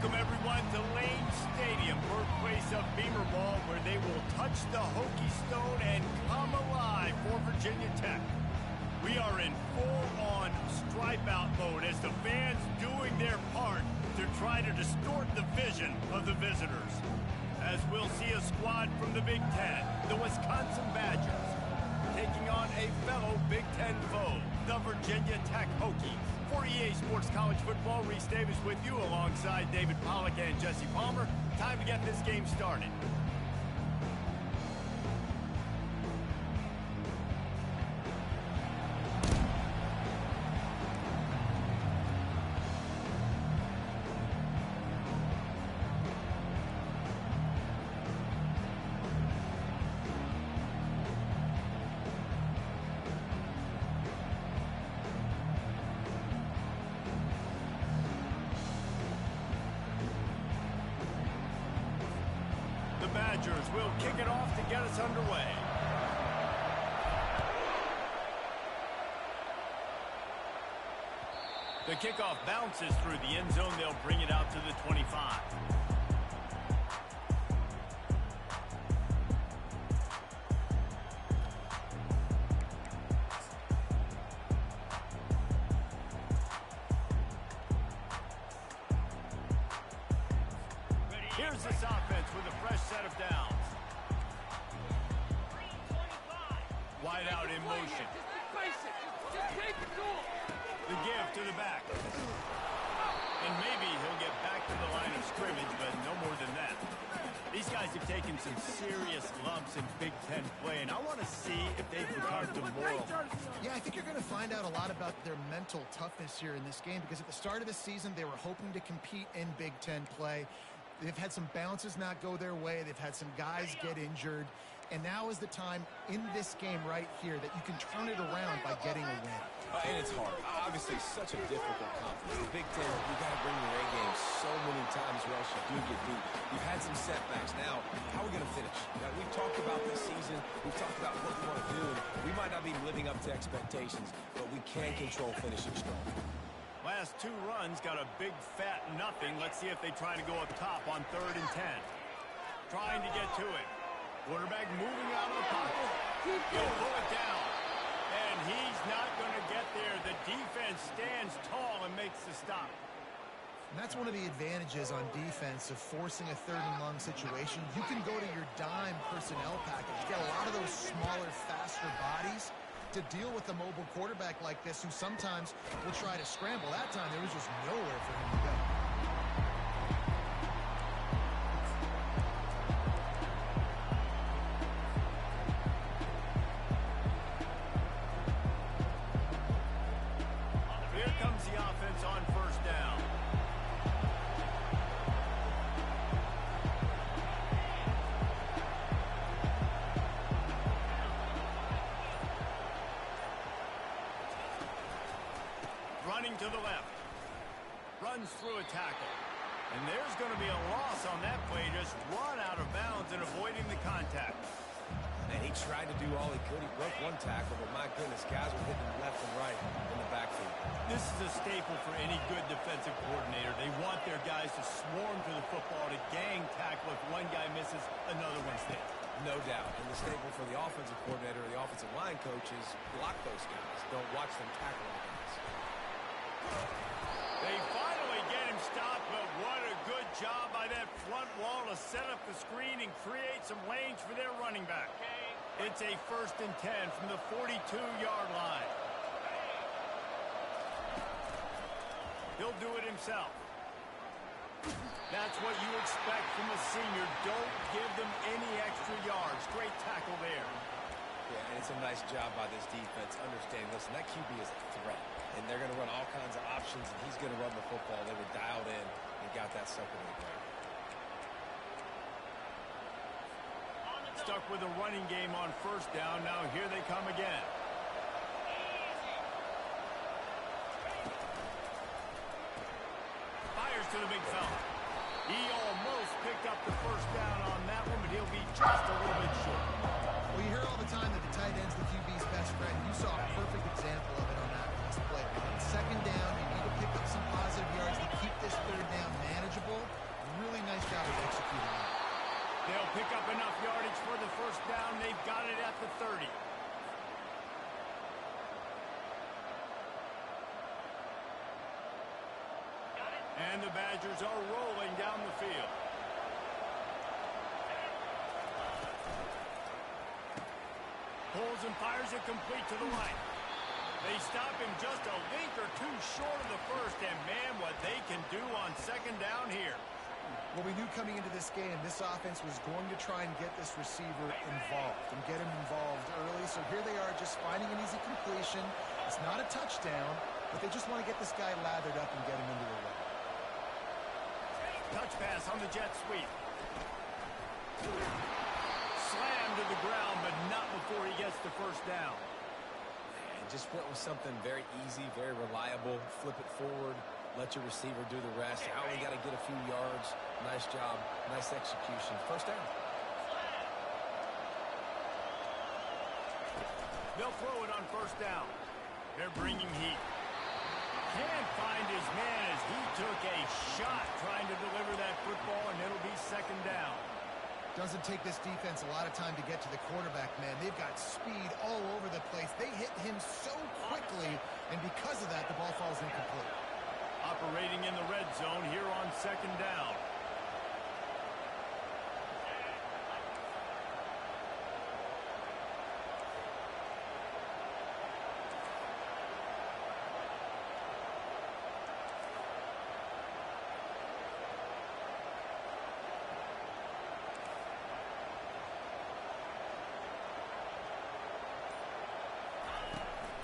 Welcome, everyone, to Lane Stadium, birthplace of Beamer Ball, where they will touch the Hokie Stone and come alive for Virginia Tech. We are in full-on stripe-out mode as the fans doing their part to try to distort the vision of the visitors. As we'll see a squad from the Big Ten, the Wisconsin Badgers, taking on a fellow Big Ten foe, the Virginia Tech Hokies. For EA Sports College Football, Reese Davis with you alongside David Pollack and Jesse Palmer. Time to get this game started. Badgers will kick it off to get us underway. The kickoff bounces through the end zone. They'll bring it out to the 25. Here's this offense with a fresh set of downs. Wide out in motion. The give to the back. And maybe he'll get back to the line of scrimmage, but no more than that. These guys have taken some serious lumps in Big Ten play, and I want to see if they've become demoralized. Yeah, I think you're going to find out a lot about their mental toughness here in this game, because at the start of the season, they were hoping to compete in Big Ten play. They've had some bounces not go their way. They've had some guys get injured. And now is the time in this game right here that you can turn it around by getting a win. And it's hard. Obviously, such a difficult conference. The Big Ten, you got to bring your A game so many times or else you do get beat. You've had some setbacks. Now, how are we going to finish? Now, we've talked about this season. We've talked about what we want to do. And we might not be living up to expectations, but we can control finishing strong. Last two runs got a big fat nothing. Let's see if they try to go up top on 3rd and 10. Trying to get to it. Quarterback moving out of the pocket. He'll pull it down. And he's not going to get there. The defense stands tall and makes the stop. And that's one of the advantages on defense of forcing a 3rd and long situation. You can go to your dime personnel package. Get a lot of those smaller, faster bodies to deal with a mobile quarterback like this who sometimes will try to scramble. That time there was just nowhere for him to go. Here comes the offense on 1st down. Running to the left. Runs through a tackle. And there's going to be a loss on that play. Just run out of bounds and avoiding the contact. And he tried to do all he could. He broke one tackle, but my goodness, guys were hitting left and right in the backfield. This is a staple for any good defensive coordinator. They want their guys to swarm to the football, to gang tackle. If one guy misses, another one's there. No doubt. And the staple for the offensive coordinator or the offensive line coach is block those guys. Don't watch them tackle the guys. They finally get him stopped, but what a good job by that front wall to set up the screen and create some lanes for their running back. It's a 1st and 10 from the 42-yard line. He'll do it himself. That's what you expect from a senior. Don't give them any extra yards. Great tackle there. Yeah, and it's a nice job by this defense understanding, listen, that QB is a threat. And they're going to run all kinds of options, and he's going to run the football. They were dialed in and got that sucker in the ground. Stuck with a running game on 1st down. Now here they come again. Fires to the big fella. He almost picked up the 1st down on that one, but he'll be just a little bit short. Well, you hear all the time that the tight end's the QB's best friend. You saw a perfect example of it on that last play. On 2nd down, you need to pick up some positive yards to keep this 3rd down manageable. And the Badgers are rolling down the field. Pulls and fires it complete to the right. They stop him just a link or two short of the first, and man, what they can do on second down here. Well, we knew coming into this game, this offense was going to try and get this receiver involved and get him involved early. So here they are just finding an easy completion. It's not a touchdown, but they just want to get this guy lathered up and get him into the run. Touch pass on the jet sweep. Slam to the ground, but not before he gets the first down. And just went with something very easy, very reliable. Flip it forward. Let your receiver do the rest. I only got to get a few yards. Nice job. Nice execution. First down. They'll throw it on first down. They're bringing heat. Can't find his man as he took a shot trying to deliver that football, and it'll be second down. Doesn't take this defense a lot of time to get to the quarterback, man. They've got speed all over the place. They hit him so quickly, and because of that, the ball falls incomplete. Operating in the red zone here on second down.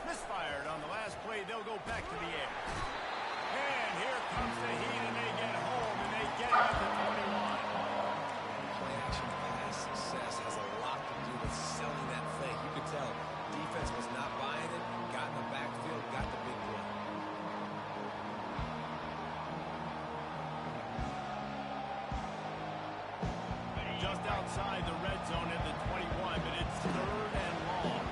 Misfired on the last play. They'll go back to the air. And here comes the heat, and they get home, and they get him at the 21. Play action pass success has a lot to do with selling that fake. You could tell defense was not buying it, got in the backfield, got the big play. Just outside the red zone at the 21, but it's third and long.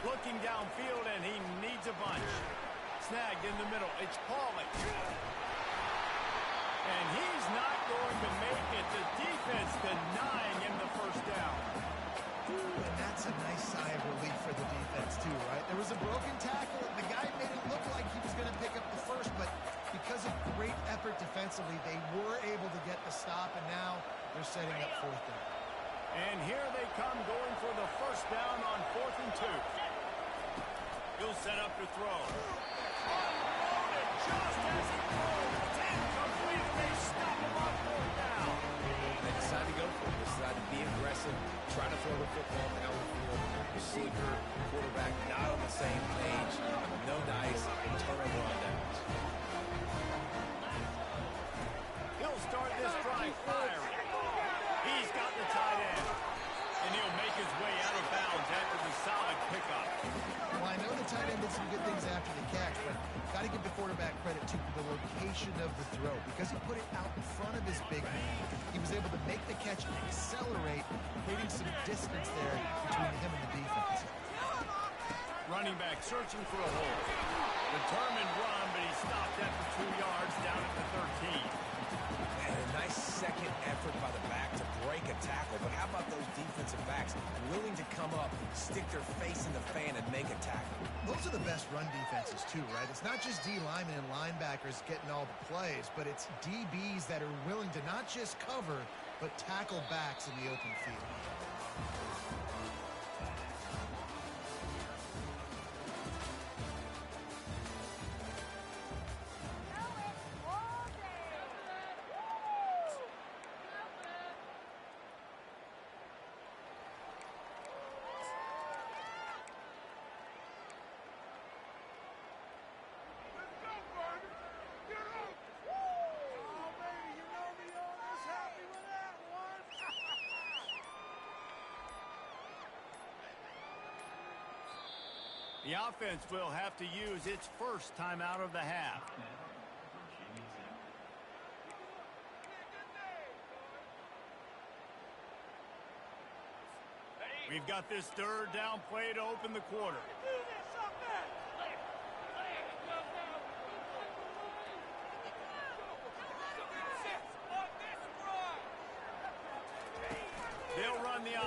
Looking downfield, and he needs a bunch. Snagged in the middle. It's Pauly. And he's not going to make it. The defense denying him the first down. Ooh, and that's a nice sigh of relief for the defense, too, right? There was a broken tackle. The guy made it look like he was going to pick up the first, but because of great effort defensively, they were able to get the stop, and now they're setting up fourth down. And here they come going for the first down on 4th and 2. He'll set up to throw. Unloaded just as he throws. It's incomplete, and they stop him on 4th down. They decided to go for it. They decided to be aggressive, try to throw the football down the field. Receiver, quarterback, not on the same page. No dice, and turnover on downs. He'll start this drive firing. He's got the tight end. And he'll make his way out of bounds after the solid pickup. Well, I know the tight end did some good things after the catch, but got to give the quarterback credit to the location of the throw. Because he put it out in front of his big man, he was able to make the catch and accelerate, creating some distance there between him and the defense. Running back searching for a hole. Determined run, but he stopped after 2 yards down at the 13. And a nice second effort by the back to break a tackle. But how about those defensive backs willing to come up, stick their face in the fan, and make a tackle? Those are the best run defenses, too, right? It's not just D linemen and linebackers getting all the plays, but it's DBs that are willing to not just cover, but tackle backs in the open field. The offense will have to use its first timeout of the half. We've got this third down play to open the quarter.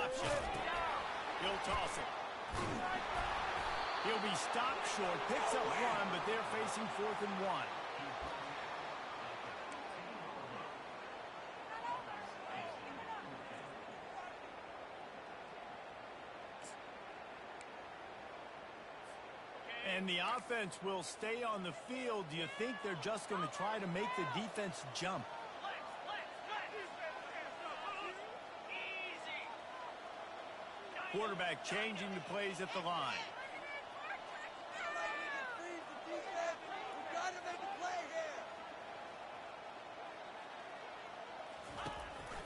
option. He'll toss it. He'll be stopped short, picks up one, but they're facing 4th and 1. And the offense will stay on the field. Do you think they're just going to try to make the defense jump? Quarterback changing the plays at the line.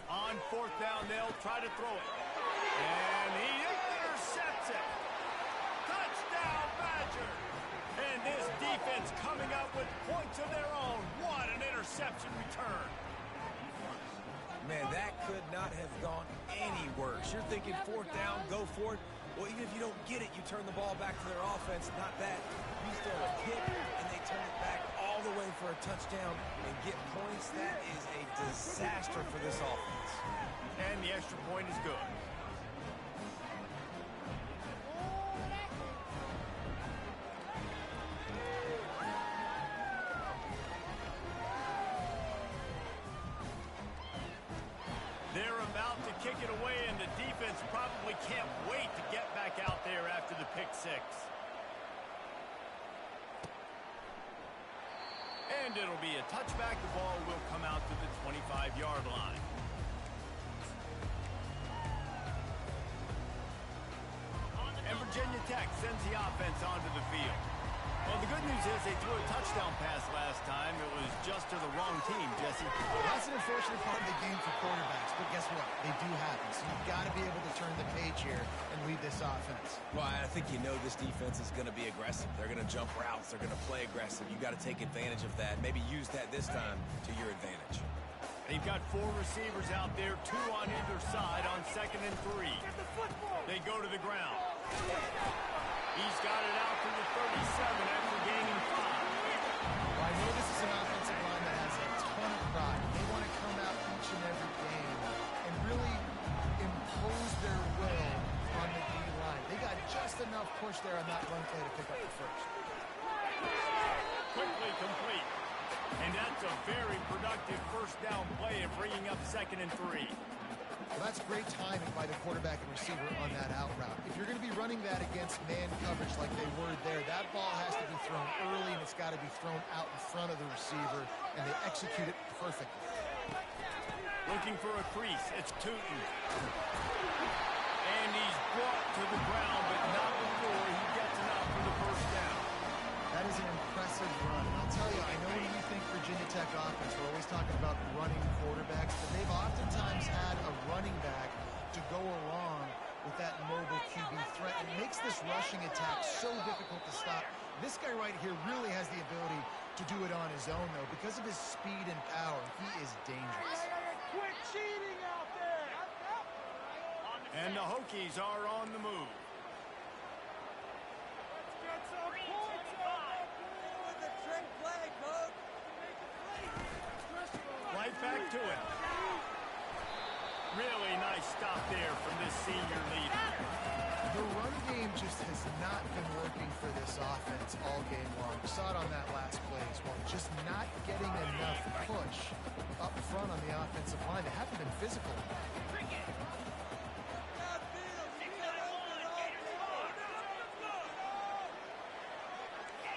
On 4th down, they'll try to throw it. And he intercepts it. Touchdown, Badger. And this defense coming up with points of their own. What an interception return. Man, that could not have gone any worse. You're thinking 4th down, go for it. Well, even if you don't get it, you turn the ball back to their offense. Not that. You throw a hit, and they turn it back all the way for a touchdown and get points. That is a disaster for this offense. And the extra point is good. They're about to kick it away, and the defense probably can't wait to get back out there after the pick six. And it'll be a touchback. The ball will come out to the 25-yard line. And Virginia Tech sends the offense onto the field. Well, the good news is they threw a touchdown pass last time. It was just to the wrong team, Jesse. That's an unfortunate part of the game for quarterbacks, but guess what? They do happen. So you've got to be able to turn the page here and lead this offense. Well, I think you know this defense is going to be aggressive. They're going to jump routes. They're going to play aggressive. You've got to take advantage of that. Maybe use that this time to your advantage. They've got 4 receivers out there, 2 on either side on 2nd and 3. They go to the ground. He's got it out to the 37 after gaining 5. Well, I know this is an offensive line that has a ton of pride. They want to come out each and every game and really impose their will on the D-line. They got just enough push there on that run play to pick up the first. Quickly complete. And that's a very productive first down play of bringing up 2nd and 3. Well, that's great timing by the quarterback and receiver on that out route. If you're going to be running that against man coverage like they were there, that ball has to be thrown early and it's got to be thrown out in front of the receiver, and they execute it perfectly. Looking for a crease. It's Tootin. And he's brought to the ground, but not before he gets enough for the first down. That is an impressive run. And I'll tell you, I know when you think Virginia Tech offense, we're always talking about running quarterbacks, but they've oftentimes had a running back to go along with that mobile QB threat. It makes this rushing attack so difficult to stop. This guy right here really has the ability to do it on his own, though. Because of his speed and power, he is dangerous. Quit cheating out there! And the Hokies are on the move. Let's get some points out with the trick play, coach. Right back to it. Really nice stop there from this senior leader. The run game just has not been working for this offense all game long. We saw it on that last play as well. Just not getting enough push up front on the offensive line. They haven't been physical.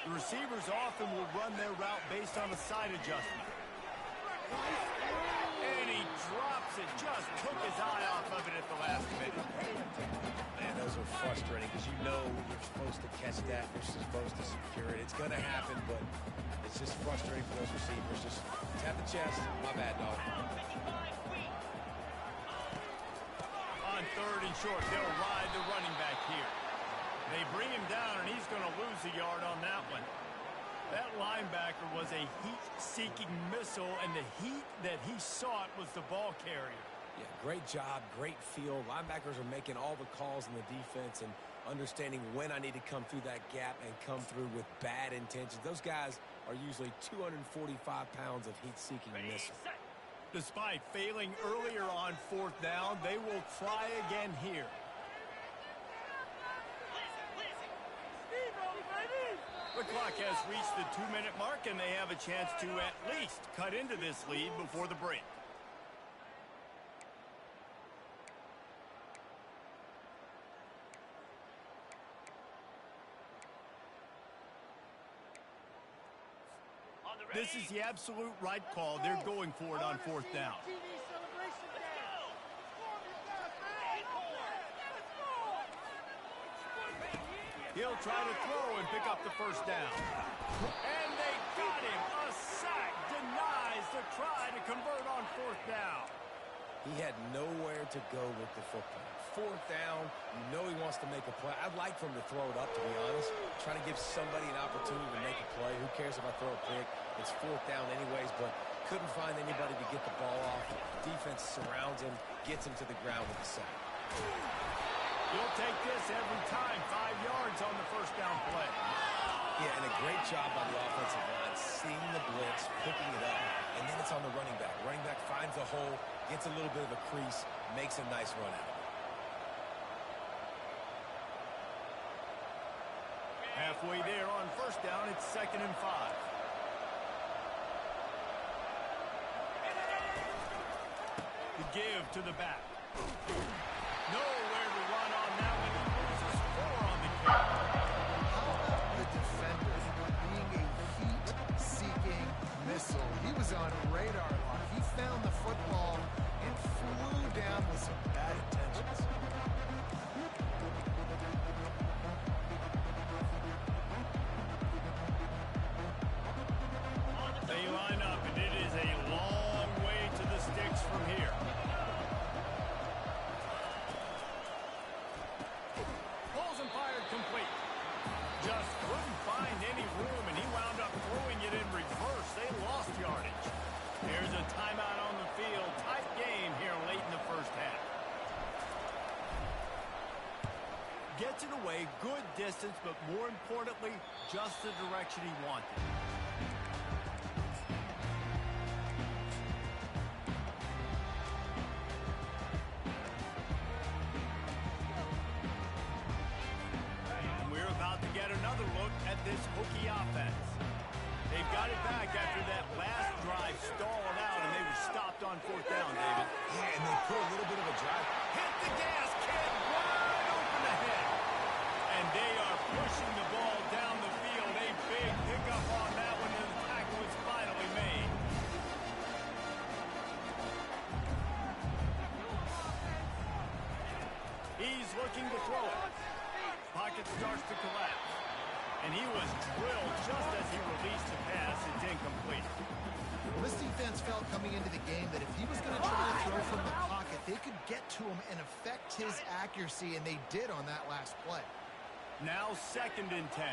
The receivers often will run their route based on a side adjustment. And he drops it. Just took his eye off of it at the last minute. Man, those are frustrating because you know you're supposed to catch that. You're supposed to secure it. It's going to happen, but it's just frustrating for those receivers. Just tap the chest. My bad, dog. On 3rd and short, they'll ride the running back here. They bring him down, and he's going to lose a yard on that one. That linebacker was a heat-seeking missile, and the heat that he sought was the ball carrier. Yeah, great job, great feel. Linebackers are making all the calls in the defense and understanding when I need to come through that gap and come through with bad intentions. Those guys are usually 245 pounds of heat-seeking missile. Despite failing earlier on 4th down, they will try again here. The clock has reached the 2-minute mark, and they have a chance to at least cut into this lead before the break. This is the absolute right call. They're going for it on 4th down. He'll try to throw and pick up the 1st down. And they got him. A sack denies the try to convert on 4th down. He had nowhere to go with the football. 4th down, you know he wants to make a play. I'd like for him to throw it up, to be honest. Try to give somebody an opportunity to make a play. Who cares if I throw a pick? It's 4th down anyways, but couldn't find anybody to get the ball off. Defense surrounds him, gets him to the ground with the sack. He'll take this every time. 5 yards on the 1st down play. Yeah, and a great job by the offensive line, seeing the blitz, picking it up, and then it's on the running back. Running back finds a hole, gets a little bit of a crease, makes a nice run out. Halfway there on 1st down, it's 2nd and 5. The give to the back. Nowhere to run on that one. He loses 4 on the kick. How about the defender being a heat-seeking missile? He was on radar lock. He found the football and flew down with some bad intentions. They line up, and it is a long way to the sticks from here. Pulls and fired complete. Just couldn't find any room, and he wound up throwing it in reverse. They lost yardage. Here's a timeout on the field. Tight game here late in the 1st half. Gets it away, good distance, but more importantly, just the direction he wanted. Another look at this Hokie offense. They've got it back after that last drive stalled out, and they were stopped on 4th down, David. Yeah, and they put a little bit of a drive. Hit the gas, kid, wide open ahead. And they are pushing the ball down the field. A big pickup on that one, and the tackle was finally made. He's looking to throw it. Pocket starts to collapse. And he was drilled just as he released the pass. It's incomplete. Well, this defense felt coming into the game that if he was going to try to throw from the pocket, they could get to him and affect his accuracy, and they did on that last play. Now 2nd and 10.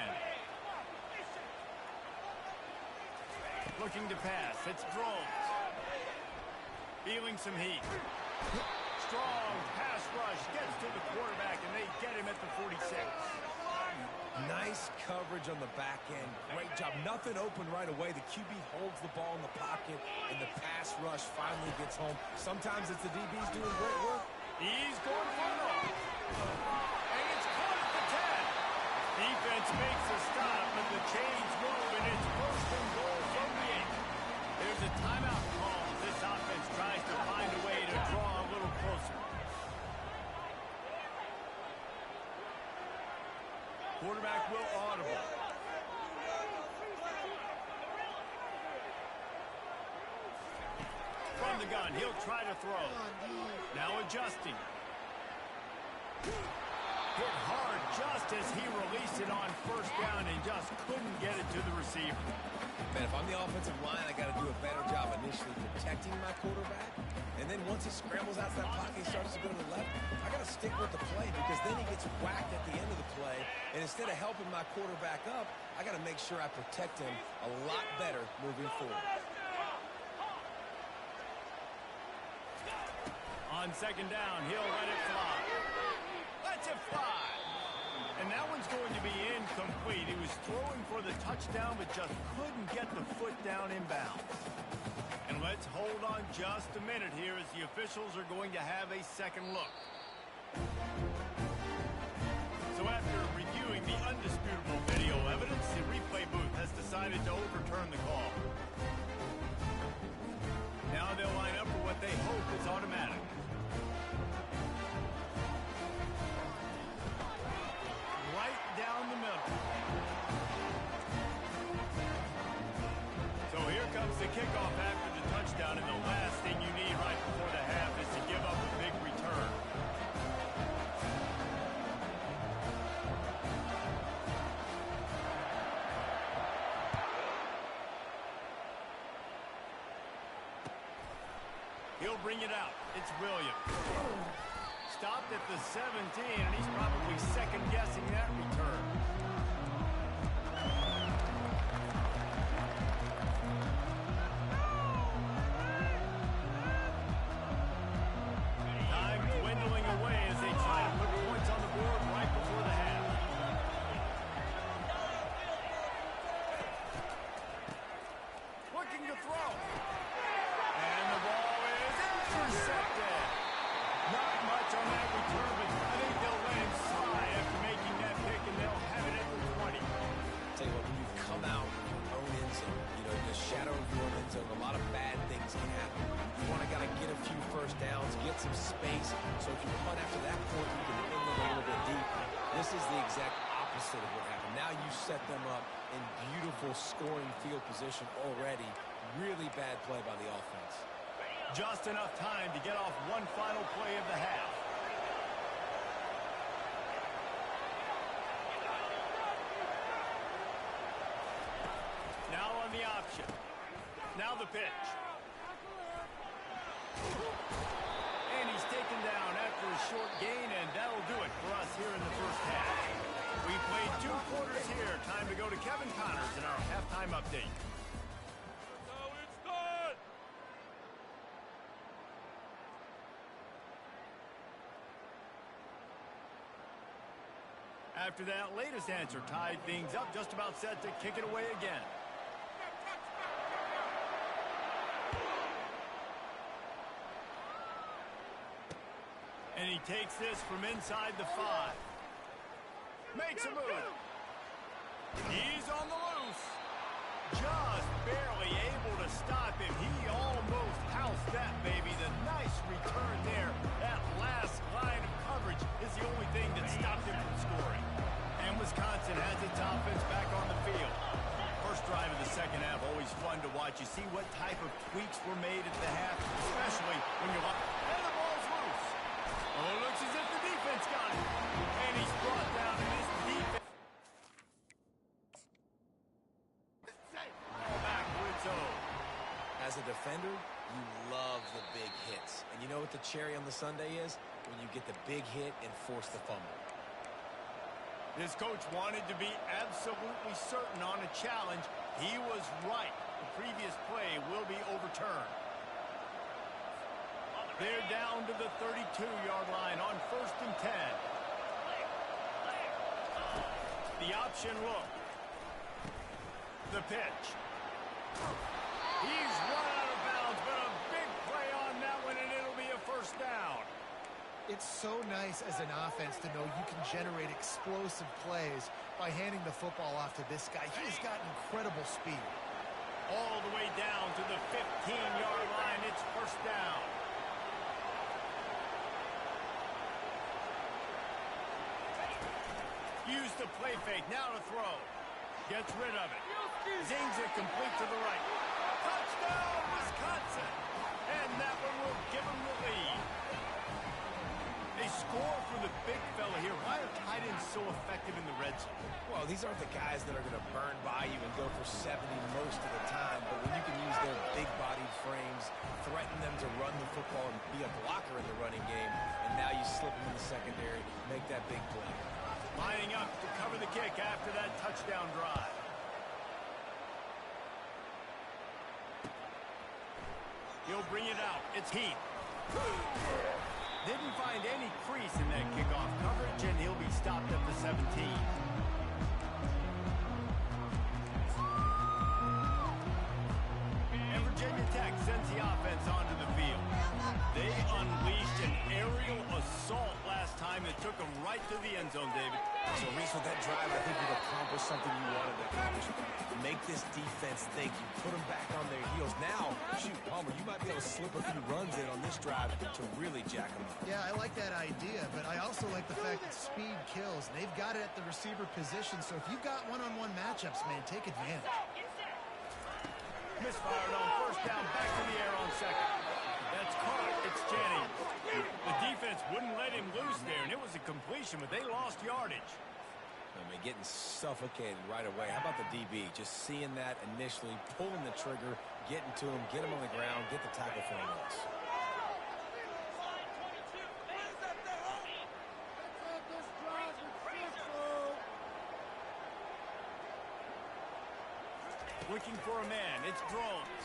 Looking to pass. It's Drones. Feeling some heat. Strong pass rush. Gets to the quarterback, and they get him at the 46. Nice coverage on the back end. Great job. Nothing open right away. The QB holds the ball in the pocket, and the pass rush finally gets home. Sometimes it's the DBs doing great work. He's going for it all. And it's caught at the 10. Defense makes a stop, but the chains move, and it's 1st and goal from the 8. There's a timeout call as this offense tries to find a way to draw a little closer. Quarterback will audible. From the gun, he'll try to throw. Now adjusting. Hit hard just as he released it on 1st down and just couldn't get it to the receiver. Man, if I'm the offensive line, I got to do a better job initially protecting my quarterback. And then once he scrambles out to that pocket and starts to go to the left, I got to stick with the play because then he gets whacked at the end of the play. And instead of helping my quarterback up, I got to make sure I protect him a lot better moving forward. On 2nd down, he'll let it fly. Let's it fly. And that one's going to be incomplete. He was throwing for the touchdown, but just couldn't get the foot down inbounds. And Let's hold on just a minute here as the officials are going to have a second look. So after reviewing the undisputable video evidence, the replay booth has decided to overturn the call. Now they'll line up for what they hope is automatic. Right down the middle. So here comes the kickoff after the touchdown, and the last thing you need right before the half is to give up a big return. He'll bring it out. It's Williams. Stopped at the 17, and he's probably second-guessing that return. Time dwindling away as they try to put points on the board right before the half. Looking to throw. And the ball is intercepted. Not much on that return, but I think they'll let him slide after making that pick, and they'll have it at the 20. Tell you what, when you come out of your own end zone, you know, the shadow of your own end zone, a lot of bad things can happen. You want to get a few first downs, get some space, so if you punt after that point, you can win them a little bit deep. This is the exact opposite of what happened. Now you set them up in beautiful scoring field position already. Really bad play by the offense. Just enough time to get off one final play of the half. Now on the option. Now the pitch. And he's taken down after a short gain, and that'll do it for us here in the first half. We played 2 quarters here. Time to go to Kevin Connors in our halftime update. After that latest answer tied things up, just about set to kick it away again. And he takes this from inside the 5. Makes a move. He's on the loose. Just barely able to stop him. He almost housed that baby. The nice return there. That last line of coverage is the only thing that stopped him from scoring. And Wisconsin has its offense back on the field. First drive of the second half, always fun to watch. You see what type of tweaks were made at the half, especially when you're up. And the ball's loose. Oh, it looks as if the defense got it. And he's brought down in his defense. As a defender, you love the big hits. And you know what the cherry on the sundae is? When you get the big hit and force the fumble. This coach wanted to be absolutely certain on a challenge. He was right. The previous play will be overturned. They're down to the 32-yard line on 1st and 10. The option look. The pitch. He's run out of bounds, but a big play on that one, and it'll be a first down. It's so nice as an offense to know you can generate explosive plays by handing the football off to this guy. He's got incredible speed. All the way down to the 15-yard line. It's first down. Use the play fake. Now to throw. Gets rid of it. Zings it complete to the right. Touchdown, Wisconsin. And that one will give them the lead. They score for the big fella here. Why are tight ends so effective in the red zone? Well, these aren't the guys that are going to burn by you and go for 70 most of the time, but when you can use their big-bodied frames, threaten them to run the football and be a blocker in the running game, and now you slip them in the secondary, make that big play. Lining up to cover the kick after that touchdown drive. He'll bring it out. It's Heath. Didn't find any crease in that kickoff coverage, and he'll be stopped at the 17. And Virginia Tech sends the assault last time that took him right to the end zone, David. So, Reese, with that drive, I think you've accomplished something you wanted to accomplish. Make this defense think. You put them back on their heels. Now, shoot, Palmer, you might be able to slip a few runs in on this drive to really jack them up. Yeah, I like that idea, but I also like the fact that speed kills. They've got it at the receiver position, so if you've got one-on-one matchups, man, take advantage. Misfired on first down, back to the air on second. That's caught. It's Jennings. The defense wouldn't let him loose there, and it was a completion, but they lost yardage. I mean, getting suffocated right away. How about the DB? Just seeing that initially, pulling the trigger, getting to him, get him on the ground, get the tackle for a loss. Looking for a man. It's Drones.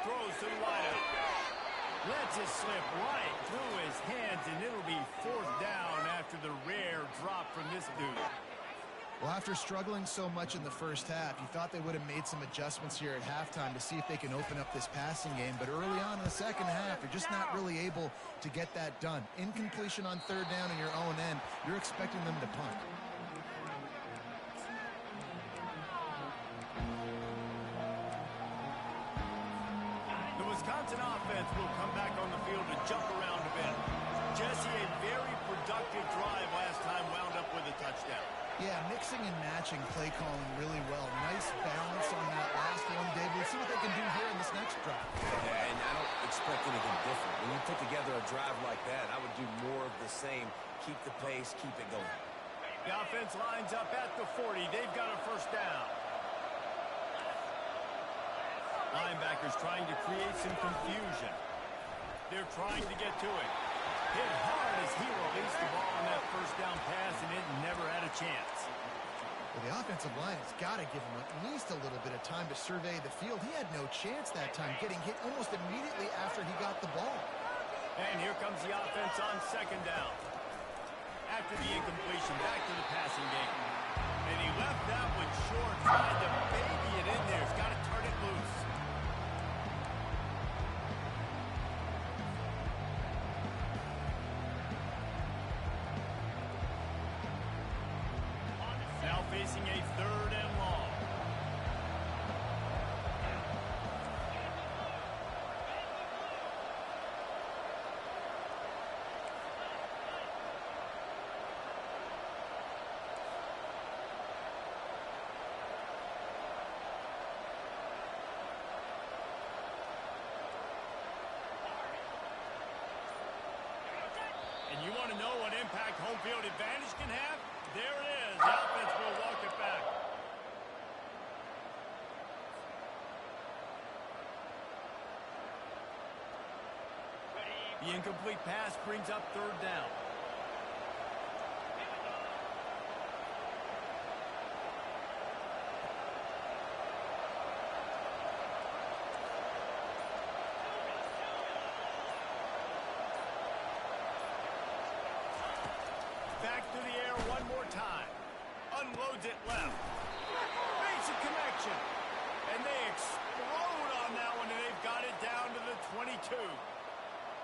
Throws to the wideout. Lets it slip right through his hands, and it'll be fourth down after the rare drop from this dude. Well, after struggling so much in the first half, you thought they would have made some adjustments here at halftime to see if they can open up this passing game. But early on in the second half, they're just not really able to get that done. Incompletion on third down in your own end, you're expecting them to punt. The Wisconsin offense will come back on the field to jump around a bit. Jesse, a very productive drive last time, wound up with a touchdown. Yeah, mixing and matching play calling really well. Nice balance on that last one, David. Let's see what they can do here in this next drive. Yeah, and I don't expect anything different. When you put together a drive like that, I would do more of the same. Keep the pace, keep it going. The offense lines up at the 40. They've got a first down. Linebackers trying to create some confusion. They're trying to get to it. Hit hard as he released the ball on that first down pass, and it never had a chance. Well, the offensive line has got to give him at least a little bit of time to survey the field. He had no chance that time, getting hit almost immediately after he got the ball. And here comes the offense on second down. After the incompletion, back to the passing game. And he left that one short, tried to baby it in there. He's got to turn it loose. Now facing a third and long. And you want to know what impact home field advantage can have? There it is. The offense will walk it back. The incomplete pass brings up third down. Back to the air one more time. Unloads it left. Makes a connection. And they explode on that one, and they've got it down to the 22.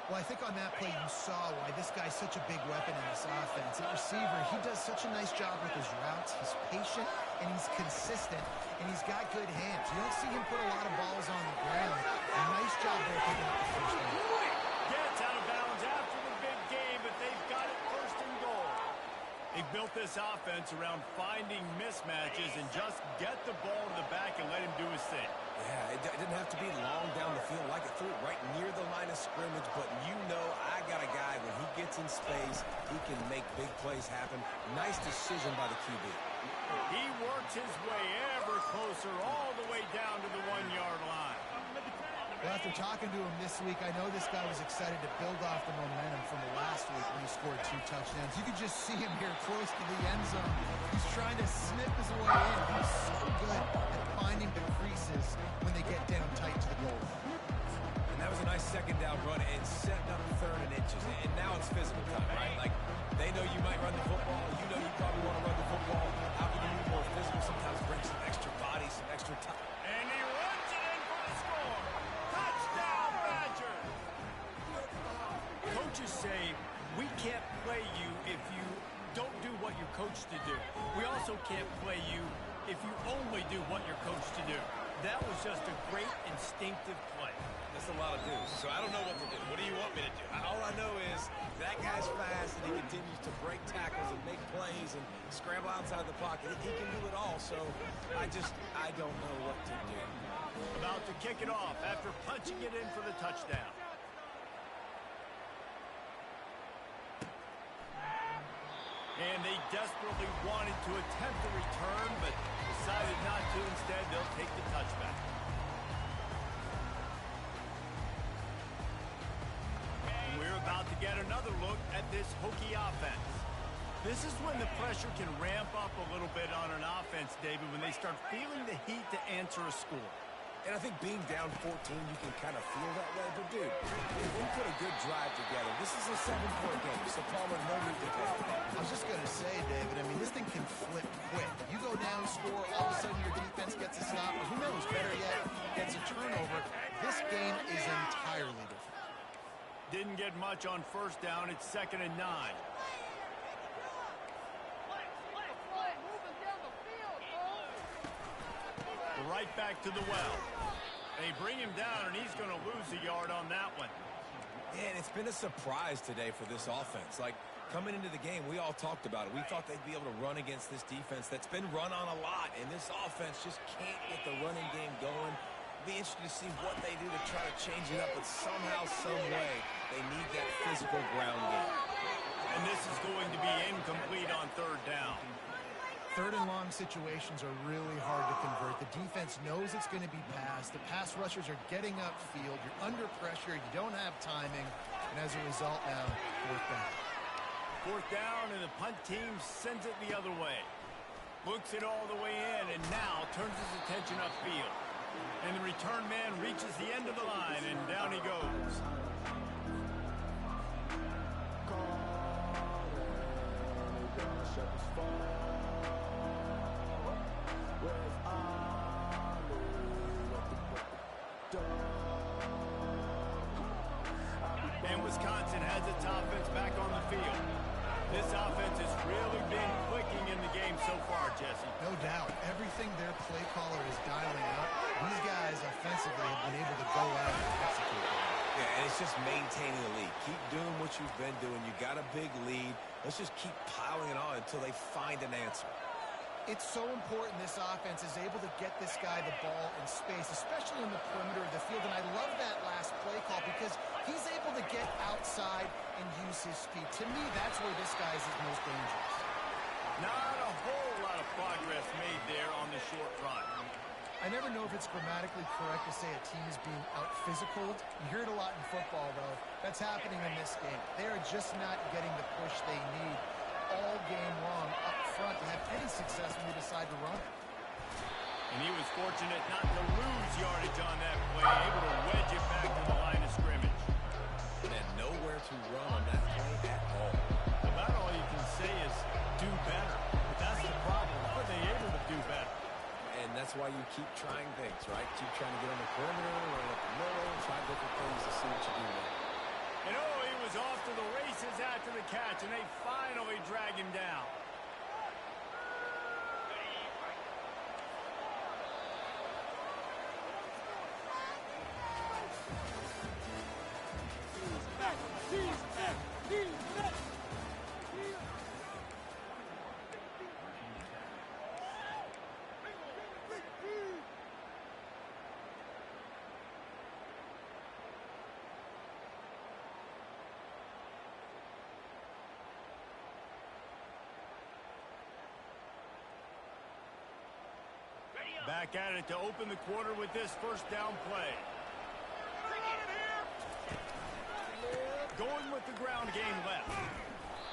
Well, I think on that play you saw why this guy's such a big weapon in this offense. At receiver, he does such a nice job with his routes. He's patient, and he's consistent, and he's got good hands. You don't see him put a lot of balls on the ground. A nice job there picking up the first down. Gets out of bounds after the big game, but they've got it first and goal. They built this offense around finding mismatches and just get the ball to the back and let him do his thing. Yeah, it didn't have to be long down the field. Like it threw it right near the line of scrimmage, but you know I got a guy, when he gets in space, he can make big plays happen. Nice decision by the QB. He works his way ever closer all the way down to the 1-yard line. Well, after talking to him this week, I know this guy was excited to build off the momentum from last week when he scored 2 touchdowns. You could just see him here close to the end zone. He's trying to snip his way in. He's so good at finding the creases when they get down tight to the goal. And that was a nice second down run and setting up third and inches. And now it's physical time, right? Like, they know you might run the football. You know you probably want to run the football. How can you be more physical? Sometimes bring some extra body, some extra time. And he runs it in for the score. Touchdown, Badger. Coaches say We can't play you if you don't do what you're coached to do. We also can't play you if you only do what you're coached to do. That was just a great instinctive play. That's a lot of dudes, so I don't know what to do. What do you want me to do? All I know is that guy's fast, and he continues to break tackles and make plays and scramble outside the pocket. He can do it all, so I don't know what to do. About to kick it off after punching it in for the touchdown. And they desperately wanted to attempt a return, but decided not to. Instead, they'll take the touchback. And we're about to get another look at this Hokie offense. This is when the pressure can ramp up a little bit on an offense, David, when they start feeling the heat to answer a score. And I think being down 14, you can kind of feel that way. But, dude, if we put a good drive together, this is a 7-point game, so Palmer, no need to panic. I was just going to say, David, I mean, this thing can flip quick. You go down, score, all of a sudden your defense gets a stop, or who knows, better yet, gets a turnover. This game is entirely different. Didn't get much on first down. It's 2nd and 9. Right back to the well. They bring him down, and he's going to lose a yard on that one. Man, it's been a surprise today for this offense. Like, coming into the game, we all talked about it. We thought they'd be able to run against this defense that's been run on a lot, and this offense just can't get the running game going. Be interested to see what they do to try to change it up, but somehow, some way, they need that physical ground game. And this is going to be incomplete on 3rd down. 3rd and long situations are really hard to convert. The defense knows it's going to be passed. The pass rushers are getting upfield. You're under pressure. You don't have timing. And as a result now, 4th down. 4th down, and the punt team sends it the other way. Looks it all the way in, and now turns his attention upfield. And the return man reaches the end of the line, and down he goes. And Wisconsin has its offense back on the field. This offense has really been clicking in the game so far, Jesse. No doubt. Everything their play caller is dialing up, these guys offensively have been able to go out and execute. Yeah, and it's just maintaining the lead. Keep doing what you've been doing. You got a big lead. Let's just keep piling it on until they find an answer. It's so important this offense is able to get this guy the ball in space, especially in the perimeter of the field. And I love that last play call because he's able to get outside and use his speed. To me, that's where this guy is his most dangerous. Not a whole lot of progress made there on the short run. I never know if it's grammatically correct to say a team is being out-physicaled. You hear it a lot in football, though. That's happening in this game. They are just not getting the push they need all game long up front to have any success when they decide to run. And he was fortunate not to lose yardage on that play, able to wedge it back to the line of scrimmage. And nowhere to run on that play at all. About all you can say is do better. But that's the problem. Are they able to do better? And that's why you keep trying things, right? Keep trying to get on the perimeter, run up the middle, try different things to see what you do well. And oh, he was off to the races after the catch, and they finally drag him down. Back at it to open the quarter with this 1st down play. Going with the ground game left.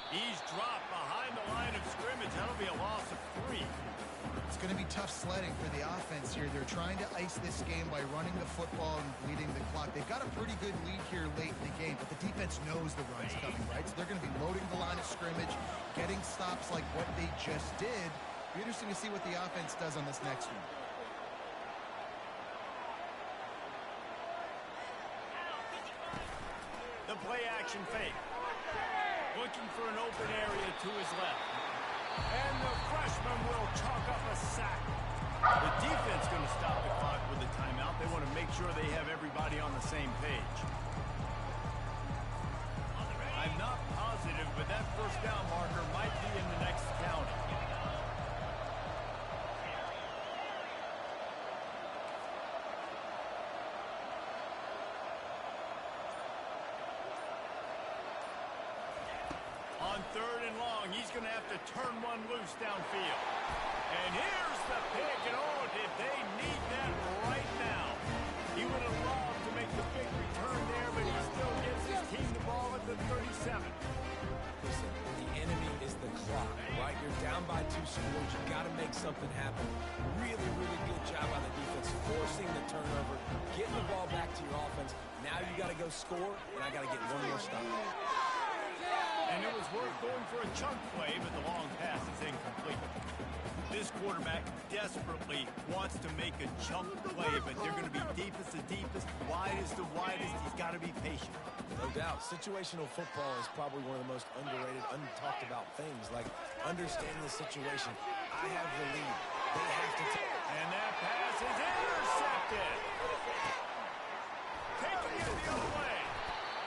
He's dropped behind the line of scrimmage. That'll be a loss of 3. It's going to be tough sledding for the offense here. They're trying to ice this game by running the football and bleeding the clock. They've got a pretty good lead here late in the game, but the defense knows the run's coming, right? So they're going to be loading the line of scrimmage, getting stops like what they just did. It'll be interesting to see what the offense does on this next one. The play action fake. Looking for an open area to his left. And the freshman will chalk up a sack. The defense going to stop the clock with a timeout. They want to make sure they have everybody on the same page. I'm not positive, but that first down marker might be in the next county. On 3rd and long, he's going to have to turn one loose downfield. And here's the pick, and oh, did they need that right now. He would have loved to make the big return there, but he still gives his team the ball at the 37. Listen, the enemy is the clock, right? You're down by 2 scores. You've got to make something happen. Really, really good job on the defense, forcing the turnover, getting the ball back to your offense. Now you got to go score, and I got to get one more stop. And it was worth going for a chunk play, but the long pass is incomplete. This quarterback desperately wants to make a chunk play, but they're going to be deepest to deepest, widest to widest. He's got to be patient. No doubt. Situational football is probably one of the most underrated, untalked about things, like understanding the situation. I have the lead. They have to take. And that pass is intercepted. Taking it the other way.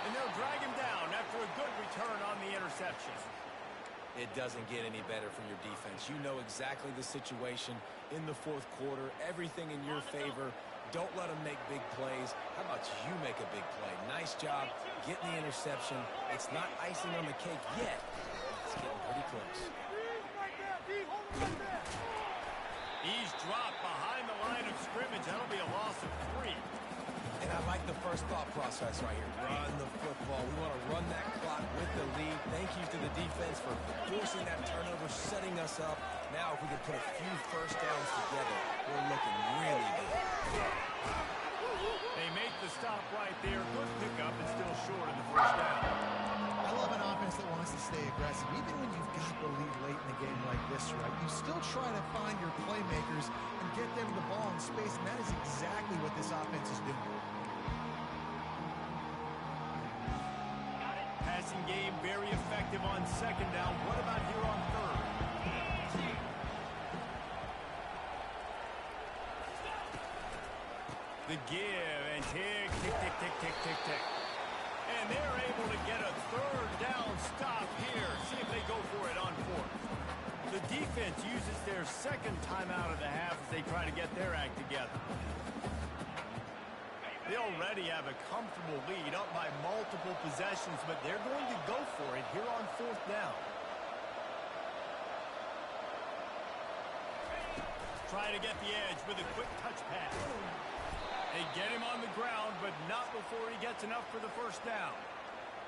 And they'll drag him down after a good return on the interception. It doesn't get any better from your defense. You know exactly the situation in the 4th quarter. Everything in your favor. Don't let them make big plays. How about you make a big play? Nice job getting the interception. It's not icing on the cake yet. It's getting pretty close. He's dropped behind the line of scrimmage. That'll be a loss of 3. And I like the first thought process right here. Run the football. We want to run that clock with the lead. Thank you to the defense for forcing that turnover, setting us up. Now, if we can put a few first downs together, we're looking really good. They make the stop right there. Good pickup and still short in the first down. I love an offense that wants to stay aggressive. Even when you've got the lead late in a game like this, right, you still try to find your playmakers and get them the ball in space, and that is exactly what this offense is doing. Passing game very effective on 2nd down. What about here on 3rd? The give and tick, tick, tick, tick, tick, tick, tick. And they're able to get a 3rd down stop here. See if they go for it on 4th. The defense uses their 2nd timeout of the half as they try to get their act together. They already have a comfortable lead up by multiple possessions, but they're going to go for it here on 4th down. Try to get the edge with a quick touch pass. They get him on the ground, but not before he gets enough for the first down.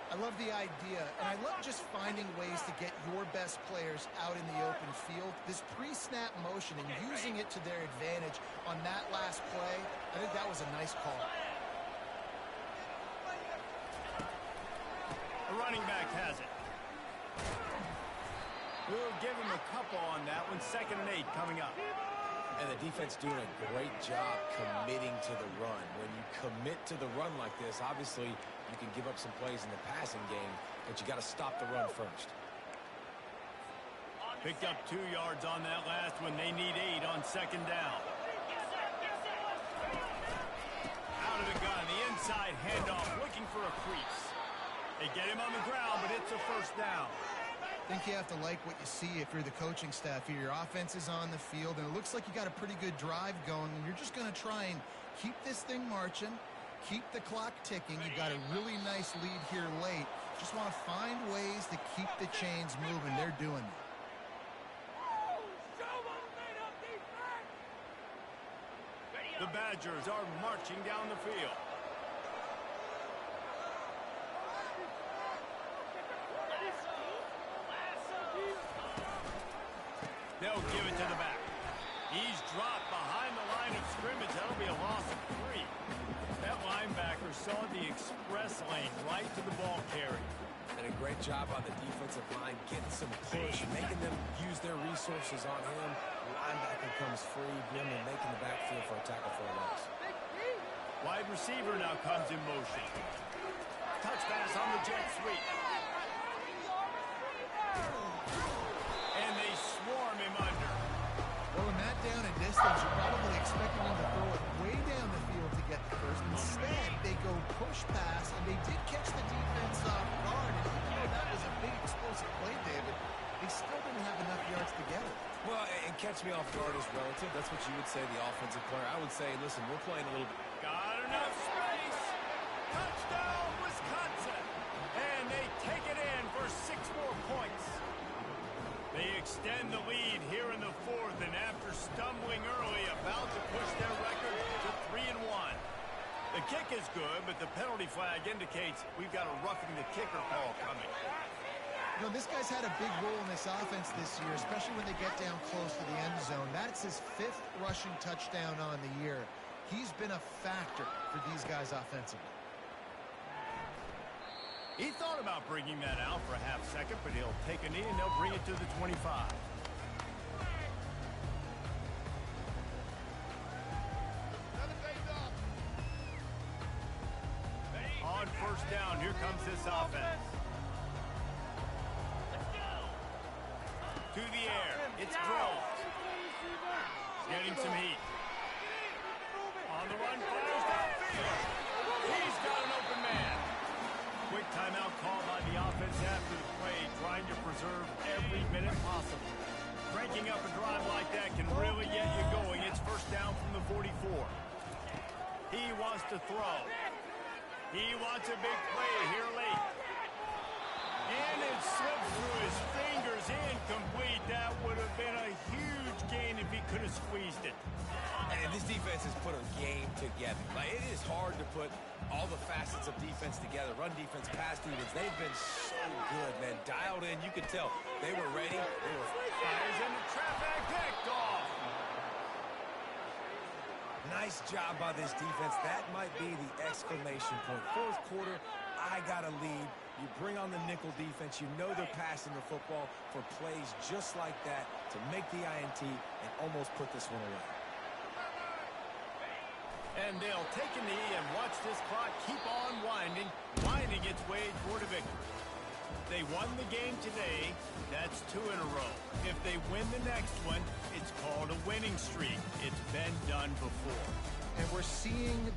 I love the idea, and I love just finding ways to get your best players out in the open field. This pre-snap motion and using it to their advantage on that last play, I think that was a nice call. The running back has it. We'll give him a couple on that one. 2nd and 8 coming up. And the defense doing a great job committing to the run. When you commit to the run like this, obviously you can give up some plays in the passing game, but you got to stop the run first. Picked up 2 yards on that last one. They need 8 on 2nd down. Out of the gun, the inside handoff, looking for a crease. They get him on the ground, but it's a first down. I think you have to like what you see if you're the coaching staff here. Your offense is on the field, and it looks like you got a pretty good drive going, and you're just going to try and keep this thing marching, keep the clock ticking. You've got a really nice lead here late. Just want to find ways to keep the chains moving. They're doing it. The Badgers are marching down the field. They'll give it to the back. He's dropped behind the line of scrimmage. That'll be a loss of 3. That linebacker saw the express lane right to the ball carrier. Did a great job on the defensive line, getting some push, making them use their resources on him. The linebacker comes free, him and making the backfield for a tackle for a loss. Wide receiver now comes in motion. Touch pass on the jet sweep. go push pass, and they did catch the defense off guard. And even though that was a big explosive play, David, they still didn't have enough yards to get it. Well, and catch me off guard is relative. That's what you would say, the offensive player. I would say, listen, we're playing a little bit. Got enough space. Touchdown, Wisconsin. And they take it in for 6 more points. They extend the lead here in the 4th, and after stumbling early, about to push their record to 3-1. The kick is good, but the penalty flag indicates we've got a roughing the kicker call coming. You know, this guy's had a big role in this offense this year, especially when they get down close to the end zone. That's his 5th rushing touchdown on the year. He's been a factor for these guys offensively. He thought about bringing that out for a half second, but he'll take a knee and they'll bring it to the 25. On first down, here comes this offense. To the air, it's Groves. Getting some heat. On the run, fires downfield. He's got an open man. Quick timeout call by the offense after the play, trying to preserve every minute possible. Breaking up a drive like that can really get you going. It's first down from the 44. He wants to throw. He wants a big play here late. And it slipped through his fingers, incomplete. That would have been a huge gain if he could have squeezed it. And this defense has put a game together. Like, it is hard to put all the facets of defense together. Run defense, pass defense. They've been so good, man. Dialed in. You could tell they were ready. They were fires into traffic, picked off. Nice job by this defense. That might be the exclamation point. 4th quarter, I got a lead. You bring on the nickel defense. You know they're passing the football for plays just like that to make the INT and almost put this one away. And they'll take a knee and watch this clock keep on winding its way toward a victory. They won the game today. That's 2 in a row. If they win the next one, it's called a winning streak. It's been done before. And we're seeing